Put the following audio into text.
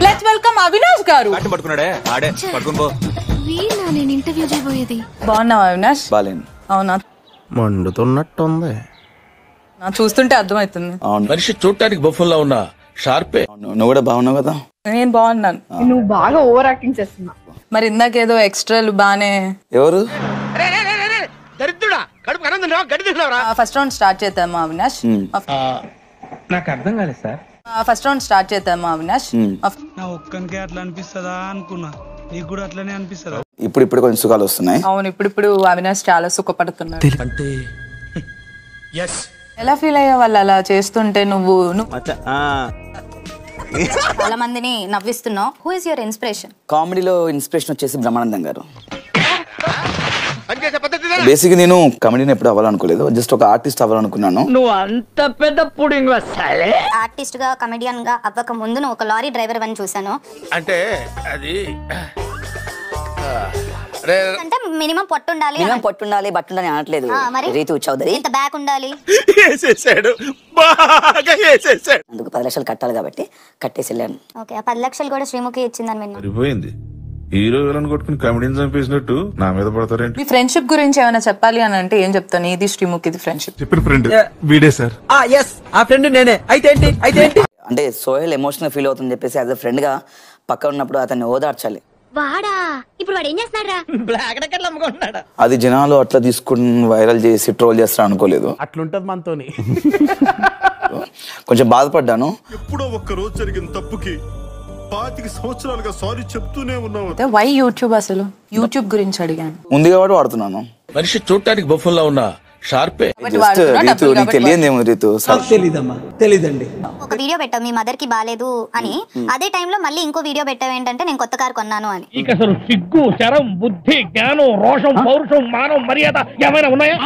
Let's welcome Avinash గారు. పట్టుకున్నాడే ఆడే పట్టుకుని పో. నేను ఇంటర్వ్యూ చేయబోయేది. బాగున్నావా అవినాష్? బాలేను. అవునా? మండుతున్నట్టుంది. నా చూస్తుంటే అర్థమవుతుంది. మనిషి చూడటానికి బొఫుల్లా ఉన్నా షార్పే. నువ్వు కూడా బాగున్నావు కదా? నేను బాగున్నాను. నువ్వు బాగా ఓవర్ యాక్టింగ్ చేస్తున్నావు. మరి ఇందాకేదో ఎక్స్ట్రాలు బానే. ఎవరు? ఫస్ట్ రౌండ్ స్టార్ట్ చేద్దామా అవినాష్? నాకు అర్థం కాలేదు సార్. ఫస్ట్ రౌండ్ స్టార్ట్ చేద్దామా అవినాష్? నా ఒక్కనికే అట్లా అనిపిస్తుందా అనుకున్నా, నీకు కూడా అట్లనే అనిపిస్తుందా? ఇప్పుడు కొంచెం సుఖాలు వస్తున్నాయి. అవును, ఇప్పుడు అవినాష్ చాలా సుఖపడుతున్నాడు. అంటే ఎలా ఫీల్ అయ్యా వాళ్ళు అలా చేస్తుంటే? నువ్వు చాలా మందిని నవ్విస్తున్నావు. Who is your inspiration? కామెడీలో ఇన్స్పిరేషన్ వచ్చేసి బ్రహ్మానందం గారు. బేసిక్ నేను కామెడీని ఎప్పుడు అవ్వాలనుకోలేదు, జస్ట్ ఒక ఆర్టిస్ట్ అవ్వాలనుకున్నాను. నువ్వు అంత పెద్ద పుడింగ్ వస్తాలే. ఆర్టిస్ట్ గా కమెడియన్ గా అవ్వక ముందు నువ్వు ఒక లారీ డ్రైవర్ అని చూసాను. అంటే అది అంటే మినిమం పొట్టుండాలి, బట్టుండాలి అనట్లేదు. రీతు చౌదరి ఇంత బ్యాక్ ఉండాలి. అందుకు 10 లక్షలు కట్టాలి కాబట్టి కట్టేసి వెళ్ళాను. ఓకే, ఆ 10 లక్షలు కూడా శ్రీముఖి ఇచ్చిందని విన్నా. సరిపోయింది. హీరో విలన్ కొట్టుకుని కమెడీని చంపేసినట్టు నా మీద పడతారేంటి? మీ ఫ్రెండ్షిప్ గురించి ఏమైనా చెప్పాలి అని అంటే ఏం చెప్తాను? ఇది శ్రీముఖిది ఫ్రెండ్షిప్. చెప్పిన ఫ్రెండ్ వీడే సార్. ఆ ఫ్రెండ్ నేనే. అయితే ఏంటి అంటే సోహెల్ ఎమోషనల్ ఫీల్ అవుతుందని చెప్పేసి యాజ్ అ ఫ్రెండ్ గా పక్క ఉన్నప్పుడు అతన్ని ఓదార్చాలి. వాడా ఇప్పుడు వాడు ఏం చేస్తున్నాడా? బ్లాక్ టికెట్లు అమ్ముకుంటున్నాడా? అది జనాలు అట్లా తీసుకుని వైరల్ చేసి ట్రోల్ చేస్తారు అనుకోలేదు. అట్లుంటది మనతోని. కొంచెం బాధపడ్డాను. ఎప్పుడో ఒక్క రోజు జరిగిన తప్పుకి 25 సంవత్సరాలుగా సారీ చెప్తూనే ఉన్నావు. Why YouTube? అసలు యూట్యూబ్ గురించి అడిగాను. ముందుగా వాడు వాడుతున్నాను. మనిషి చూడటానికి బొఫుల్లా ఉన్నా షార్పే. జస్ట్ రీతు నీకు తెలియదేమో. రీతు తెలీదండి. ఒక వీడియో పెట్టావు మీ మదర్ కి బాలేదు అని, అదే టైంలో మళ్ళీ ఇంకో వీడియో పెట్టావు ఏంటంటే నేను కొత్త కారు కొన్నాను అని. ఇక అసలు సిగ్గు, శరం, బుద్ధి, జ్ఞానం, రోషం, పౌరుషం, మానం, మర్యాద ఏమైనా ఉన్నాయా?